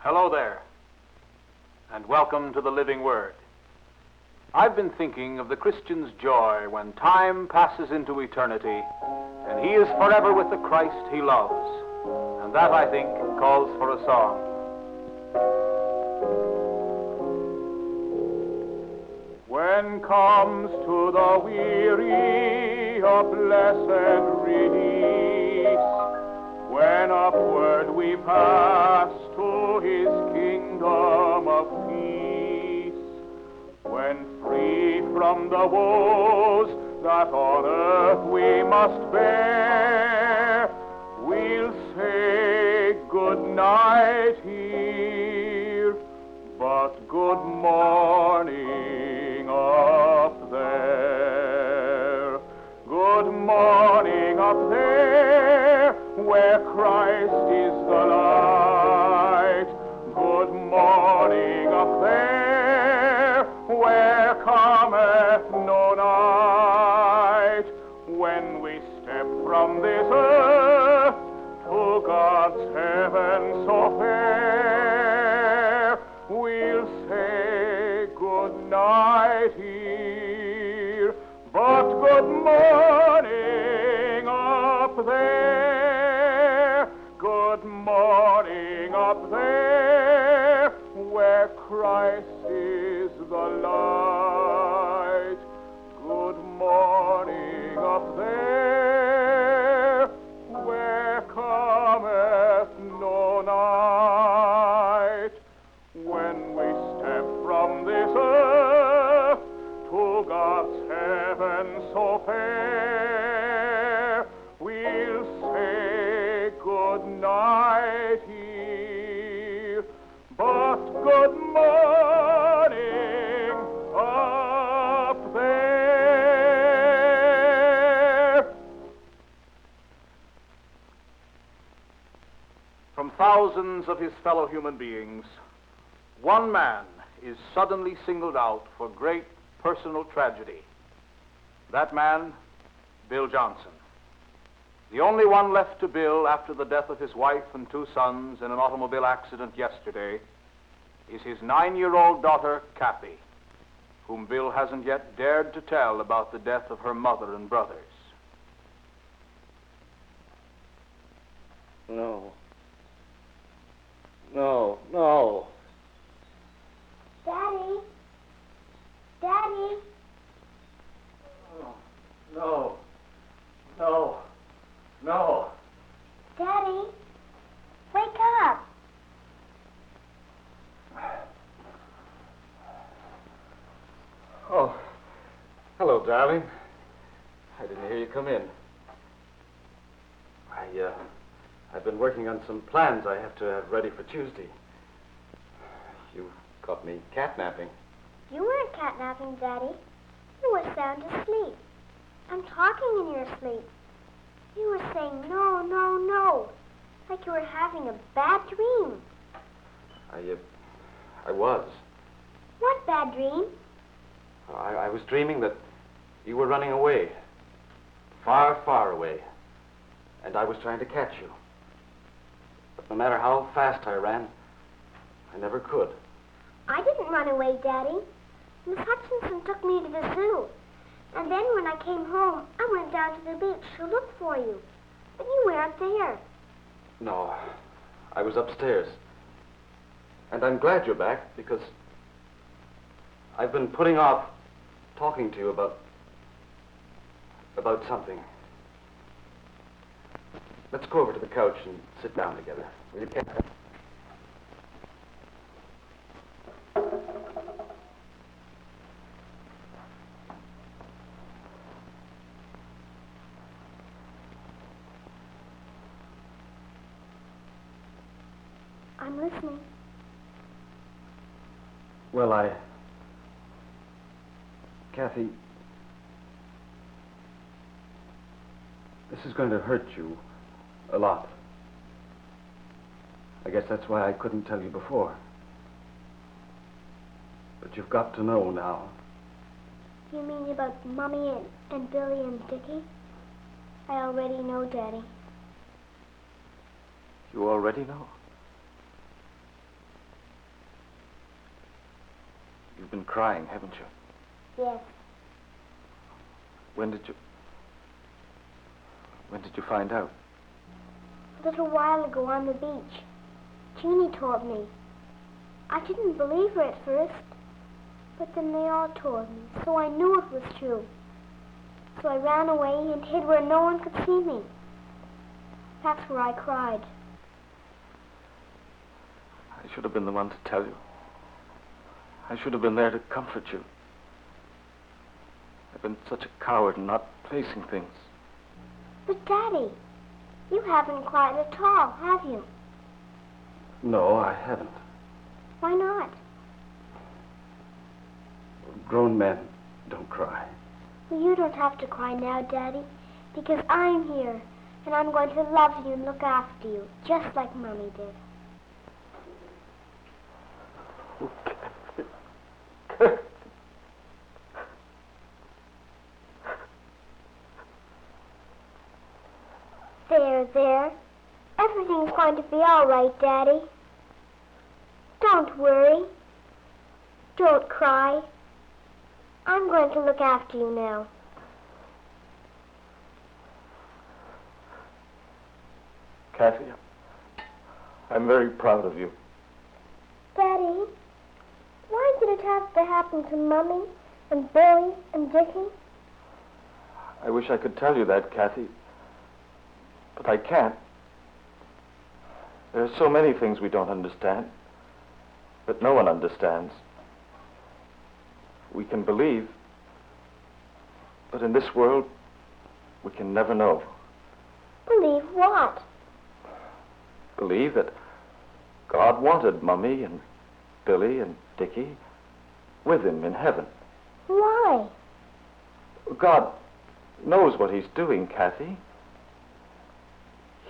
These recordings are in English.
Hello there, and welcome to the Living Word. I've been thinking of the Christian's joy when time passes into eternity, and he is forever with the Christ he loves. And that, I think, calls for a song. When comes to the weary a blessed release, when upward we pass to his kingdom of peace, when free from the woes that on earth we must bear, we'll say good night here, but good morning up there. Good morning up there, where Christ is the light. Good morning up there, where cometh no night. When we step from this earth to God's heaven so fair, we'll say good night here, but good morning up there. Good morning up there, where Christ is the light. Good morning up there, where cometh no night. When we step from this earth to God's heaven so fair, we'll say good night here, but good morning up there. From thousands of his fellow human beings, one man is suddenly singled out for great personal tragedy. That man, Bill Johnson. The only one left to Bill after the death of his wife and two sons in an automobile accident yesterday is his 9-year-old daughter, Kathy, whom Bill hasn't yet dared to tell about the death of her mother and brothers. No. No, no. Daddy? Daddy? Oh, no. No. No. Daddy? Wake up. Oh, hello, darling. I didn't hear you come in. I've been working on some plans I have to have ready for Tuesday. You caught me catnapping. You weren't catnapping, Daddy. You were sound asleep. I'm talking in your sleep. You were saying no, no, no, like you were having a bad dream. I was. What bad dream? I was dreaming that you were running away. Far, far away. And I was trying to catch you. But no matter how fast I ran, I never could. I didn't run away, Daddy. Miss Hutchinson took me to the zoo. And then when I came home, I went down to the beach to look for you. But you weren't there. No, I was upstairs. And I'm glad you're back, because I've been putting off talking to you about something. Let's go over to the couch and sit down together. Will you, Kat? I'm listening. Well, Kathy, this is going to hurt you a lot. I guess that's why I couldn't tell you before. But you've got to know now. You mean about Mommy and Billy and Dickie? I already know, Daddy. You already know? You've been crying, haven't you? Yes. When did you find out? A little while ago on the beach. Jeannie told me. I didn't believe her at first, but then they all told me, so I knew it was true. So I ran away and hid where no one could see me. That's where I cried. I should have been the one to tell you. I should have been there to comfort you. I've been such a coward in not facing things. But, Daddy, you haven't cried at all, have you? No, I haven't. Why not? Grown men don't cry. Well, you don't have to cry now, Daddy, because I'm here, and I'm going to love you and look after you, just like Mommy did. There. Everything's going to be all right, Daddy. Don't worry. Don't cry. I'm going to look after you now. Kathy, I'm very proud of you. Daddy, why did it have to happen to Mummy and Billy and Dickie? I wish I could tell you that, Kathy, but I can't. There are so many things we don't understand, that no one understands. We can believe, but in this world, we can never know. Believe what? Believe that God wanted Mummy and Billy and Dickie with him in heaven. Why? God knows what he's doing, Kathy.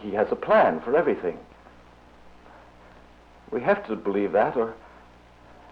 He has a plan for everything. We have to believe that, or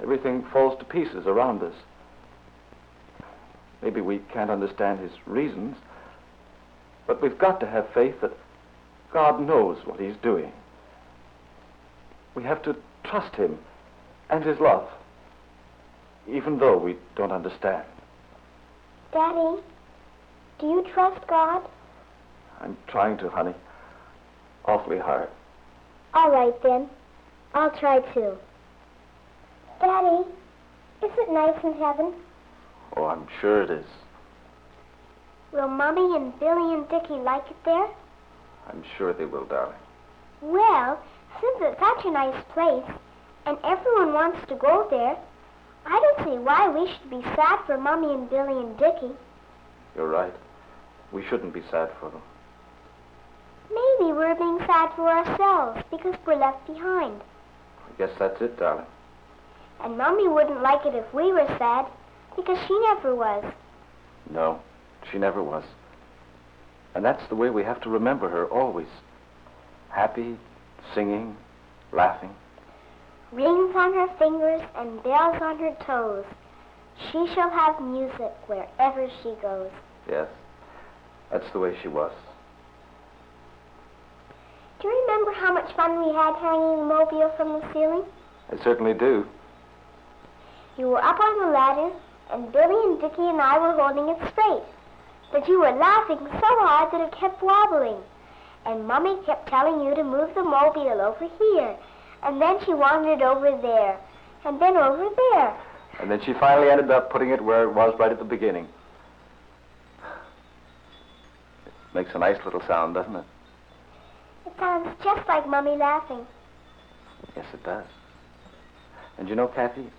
everything falls to pieces around us. Maybe we can't understand his reasons, but we've got to have faith that God knows what he's doing. We have to trust him and his love, even though we don't understand. Daddy, do you trust God? I'm trying to, honey. Awfully hard. All right, then. I'll try too. Daddy, is it nice in heaven? Oh, I'm sure it is. Will Mommy and Billy and Dickie like it there? I'm sure they will, darling. Well, since it's such a nice place, and everyone wants to go there, I don't see why we should be sad for Mommy and Billy and Dickie. You're right. We shouldn't be sad for them. Maybe we're being sad for ourselves because we're left behind. I guess that's it, darling. And Mommy wouldn't like it if we were sad because she never was. No, she never was. And that's the way we have to remember her always. Happy, singing, laughing. Rings on her fingers and bells on her toes. She shall have music wherever she goes. Yes, that's the way she was. Do you remember how much fun we had hanging the mobile from the ceiling? I certainly do. You were up on the ladder, and Billy and Dickie and I were holding it straight. But you were laughing so hard that it kept wobbling. And Mummy kept telling you to move the mobile over here. And then she wandered over there. And then over there. And then she finally ended up putting it where it was right at the beginning. It makes a nice little sound, doesn't it? It sounds just like Mummy laughing. Yes, it does. And you know, Kathy,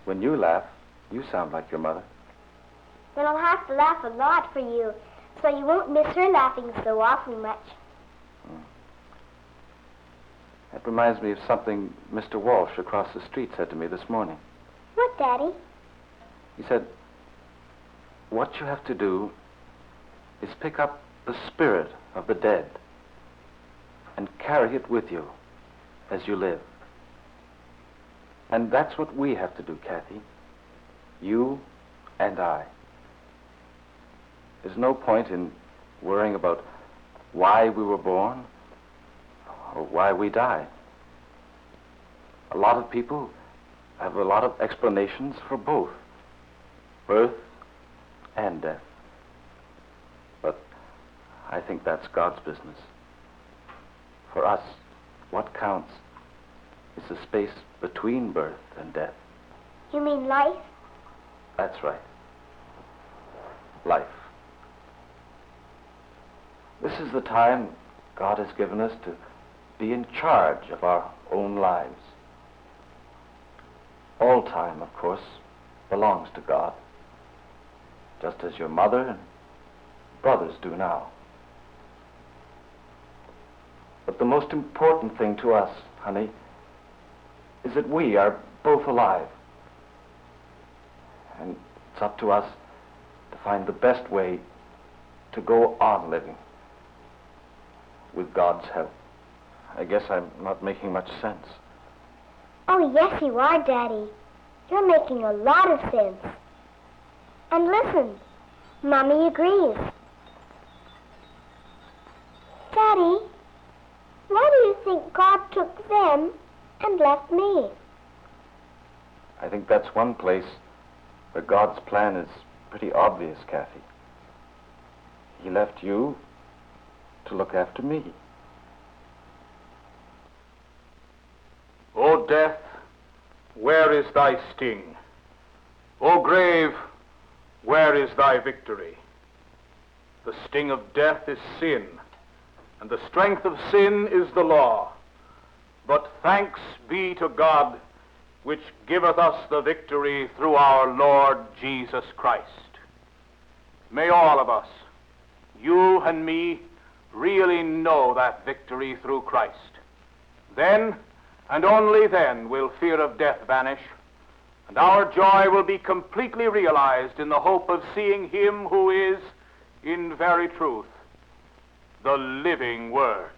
when you laugh, you sound like your mother. Then I'll have to laugh a lot for you, so you won't miss her laughing so awfully much. That reminds me of something Mr. Walsh across the street said to me this morning. What, Daddy? He said, what you have to do is pick up the spirit of the dead and carry it with you as you live. And that's what we have to do, Kathy. You and I. There's no point in worrying about why we were born or why we die. A lot of people have a lot of explanations for both birth and death. But I think that's God's business. For us, what counts is the space between birth and death. You mean life? That's right. Life. This is the time God has given us to be in charge of our own lives. All time, of course, belongs to God, just as your mother and brothers do now. But the most important thing to us, honey, is that we are both alive. And it's up to us to find the best way to go on living with God's help. I guess I'm not making much sense. Oh, yes, you are, Daddy. You're making a lot of sense. And listen, Mommy agrees. Daddy, why do you think God took them and left me? I think that's one place where God's plan is pretty obvious, Kathy. He left you to look after me. O death, where is thy sting? O grave, where is thy victory? The sting of death is sin, and the strength of sin is the law. But thanks be to God, which giveth us the victory through our Lord Jesus Christ. May all of us, you and me, really know that victory through Christ. Then, and only then, will fear of death vanish, and our joy will be completely realized in the hope of seeing him who is, in very truth, the living Word.